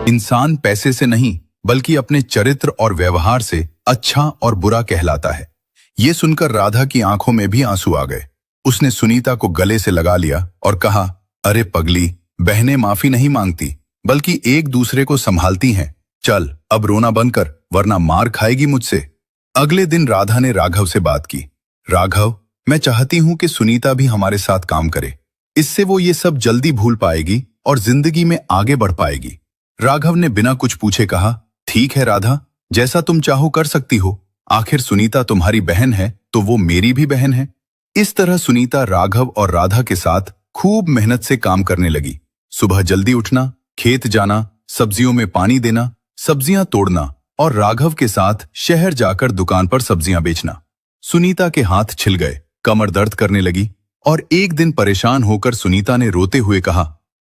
इंसान पैसे से नहीं बल्कि अपने चरित्र और व्यवहार से अच्छा और बुरा कहलाता है। ये सुनकर राधा की आंखों में भी आंसू आ गए। उसने सुनीता को गले से लगा लिया और कहा, अरे पगली, बहनें माफी नहीं मांगती बल्कि एक दूसरे को संभालती हैं। चल अब रोना बंद कर, वरना मार खाएगी मुझसे। अगले दिन राधा ने राघव से बात की। राघव, मैं चाहती हूं कि सुनीता भी हमारे साथ काम करे। इससे वो ये सब जल्दी भूल पाएगी और जिंदगी में आगे बढ़ पाएगी। राघव ने बिना कुछ पूछे कहा, ठीक है राधा, जैसा तुम चाहो कर सकती हो। आखिर सुनीता तुम्हारी बहन है तो वो मेरी भी बहन है। इस तरह सुनीता राघव और राधा के साथ खूब मेहनत से काम करने लगी। सुबह जल्दी उठना, खेत जाना, सब्जियों में पानी देना, सब्जियां तोड़ना और राघव के साथ शहर जाकर दुकान पर सब्जियां बेचना। सुनीता के हाथ छिल गए, कमर दर्द करने लगी और एक दिन परेशान होकर सुनीता ने रोते हुए कहा,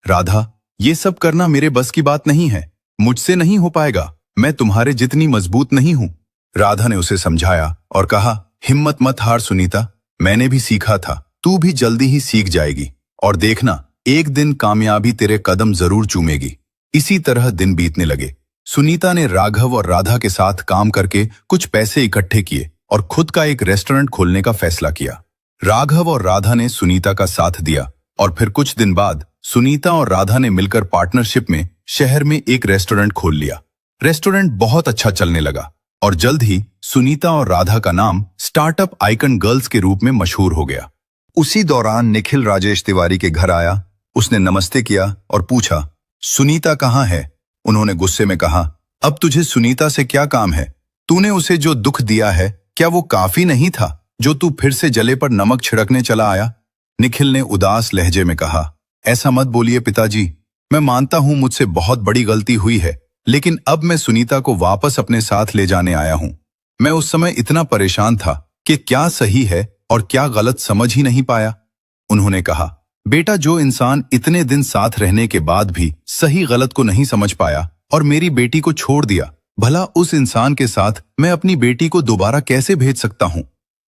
राधा, ये सब करना मेरे बस की बात नहीं है, मुझसे नहीं हो पाएगा, मैं तुम्हारे जितनी मजबूत नहीं हूं। राधा ने उसे समझाया और कहा, हिम्मत मत हार सुनीता, मैंने भी सीखा था, तू भी जल्दी ही सीख जाएगी और देखना एक दिन कामयाबी तेरे कदम जरूर चूमेगी। इसी तरह दिन बीतने लगे। सुनीता ने राघव और राधा के साथ काम करके कुछ पैसे इकट्ठे किए और खुद का एक रेस्टोरेंट खोलने का फैसला किया। राघव और राधा ने सुनीता का साथ दिया और फिर कुछ दिन बाद सुनीता और राधा ने मिलकर पार्टनरशिप में शहर में एक रेस्टोरेंट खोल लिया। रेस्टोरेंट बहुत अच्छा चलने लगा और जल्द ही सुनीता और राधा का नाम स्टार्टअप आइकन गर्ल्स के रूप में मशहूर हो गया। उसी दौरान निखिल राजेश तिवारी के घर आया। उसने नमस्ते किया और पूछा, सुनीता कहाँ है? उन्होंने गुस्से में कहा, अब तुझे सुनीता से क्या काम है? तूने उसे जो दुख दिया है, क्या वो काफी नहीं था जो तू फिर से जले पर नमक छिड़कने चला आया? निखिल ने उदास लहजे में कहा, ऐसा मत बोलिए पिताजी, मैं मानता हूं मुझसे बहुत बड़ी गलती हुई है, लेकिन अब मैं सुनीता को वापस अपने साथ ले जाने आया हूं। मैं उस समय इतना परेशान था कि क्या सही है और क्या गलत समझ ही नहीं पाया। उन्होंने कहा, बेटा, जो इंसान इतने दिन साथ रहने के बाद भी सही गलत को नहीं समझ पाया और मेरी बेटी को छोड़ दिया, भला उस इंसान के साथ मैं अपनी बेटी को दोबारा कैसे भेज सकता हूं?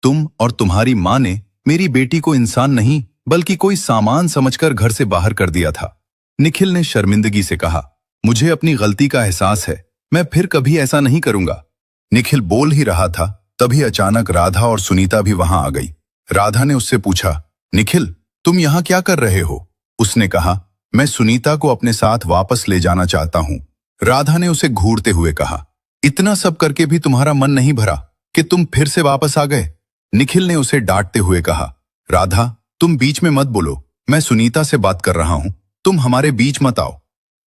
तुम और तुम्हारी माँ ने मेरी बेटी को इंसान नहीं बल्कि कोई सामान समझकर घर से बाहर कर दिया था। निखिल ने शर्मिंदगी से कहा, मुझे अपनी गलती का एहसास है, मैं फिर कभी ऐसा नहीं करूंगा। निखिल बोल ही रहा था, तभी अचानक राधा और सुनीता भी वहां आ गई। राधा ने उससे पूछा, निखिल, तुम यहाँ क्या कर रहे हो? उसने कहा, मैं सुनीता को अपने साथ वापस ले जाना चाहता हूँ। राधा ने उसे घूरते हुए कहा, इतना सब करके भी तुम्हारा मन नहीं भरा कि तुम फिर से वापस आ गए? निखिल ने उसे डांटते हुए कहा, राधा, तुम बीच में मत बोलो, मैं सुनीता से बात कर रहा हूँ, तुम हमारे बीच मत आओ।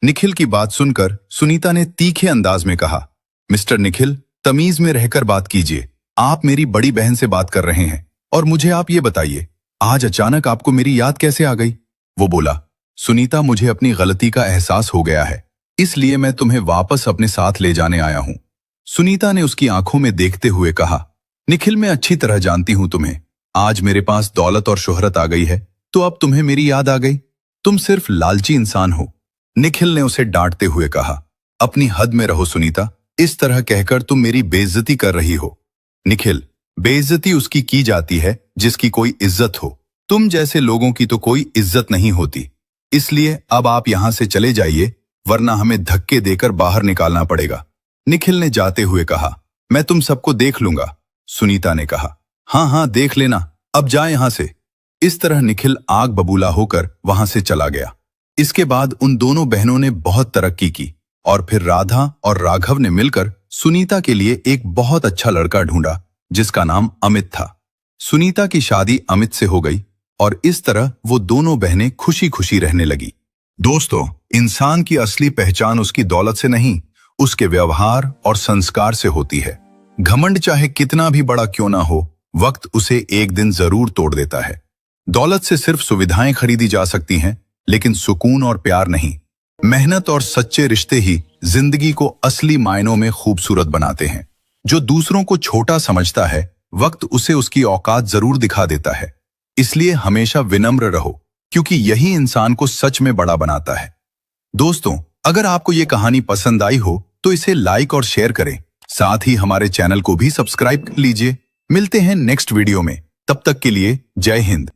निखिल की बात सुनकर सुनीता ने तीखे अंदाज में कहा, मिस्टर निखिल, तमीज में रहकर बात कीजिए, आप मेरी बड़ी बहन से बात कर रहे हैं और मुझे आप ये बताइए, आज अचानक आपको मेरी याद कैसे आ गई? वो बोला, सुनीता, मुझे अपनी गलती का एहसास हो गया है, इसलिए मैं तुम्हें वापस अपने साथ ले जाने आया हूं। सुनीता ने उसकी आंखों में देखते हुए कहा, निखिल, मैं अच्छी तरह जानती हूं तुम्हें, आज मेरे पास दौलत और शोहरत आ गई है तो अब तुम्हें मेरी याद आ गई? तुम सिर्फ लालची इंसान हो। निखिल ने उसे डांटते हुए कहा, अपनी हद में रहो सुनीता, इस तरह कहकर तुम मेरी बेइज्जती कर रही हो। निखिल, बेइज्जती उसकी की जाती है जिसकी कोई इज्जत हो, तुम जैसे लोगों की तो कोई इज्जत नहीं होती, इसलिए अब आप यहां से चले जाइए, वरना हमें धक्के देकर बाहर निकालना पड़ेगा। निखिल ने जाते हुए कहा, मैं तुम सबको देख लूंगा। सुनीता ने कहा, हाँ हाँ देख लेना, अब जा यहां से। इस तरह निखिल आग बबूला होकर वहां से चला गया। इसके बाद उन दोनों बहनों ने बहुत तरक्की की और फिर राधा और राघव ने मिलकर सुनीता के लिए एक बहुत अच्छा लड़का ढूंढा जिसका नाम अमित था। सुनीता की शादी अमित से हो गई और इस तरह वो दोनों बहनें खुशी खुशी रहने लगी। दोस्तों, इंसान की असली पहचान उसकी दौलत से नहीं, उसके व्यवहार और संस्कार से होती है। घमंड चाहे कितना भी बड़ा क्यों ना हो, वक्त उसे एक दिन जरूर तोड़ देता है। दौलत से सिर्फ सुविधाएं खरीदी जा सकती हैं, लेकिन सुकून और प्यार नहीं। मेहनत और सच्चे रिश्ते ही जिंदगी को असली मायनों में खूबसूरत बनाते हैं। जो दूसरों को छोटा समझता है, वक्त उसे उसकी औकात जरूर दिखा देता है। इसलिए हमेशा विनम्र रहो, क्योंकि यही इंसान को सच में बड़ा बनाता है। दोस्तों, अगर आपको ये कहानी पसंद आई हो तो इसे लाइक और शेयर करें, साथ ही हमारे चैनल को भी सब्सक्राइब कर लीजिए। मिलते हैं नेक्स्ट वीडियो में, तब तक के लिए जय हिंद।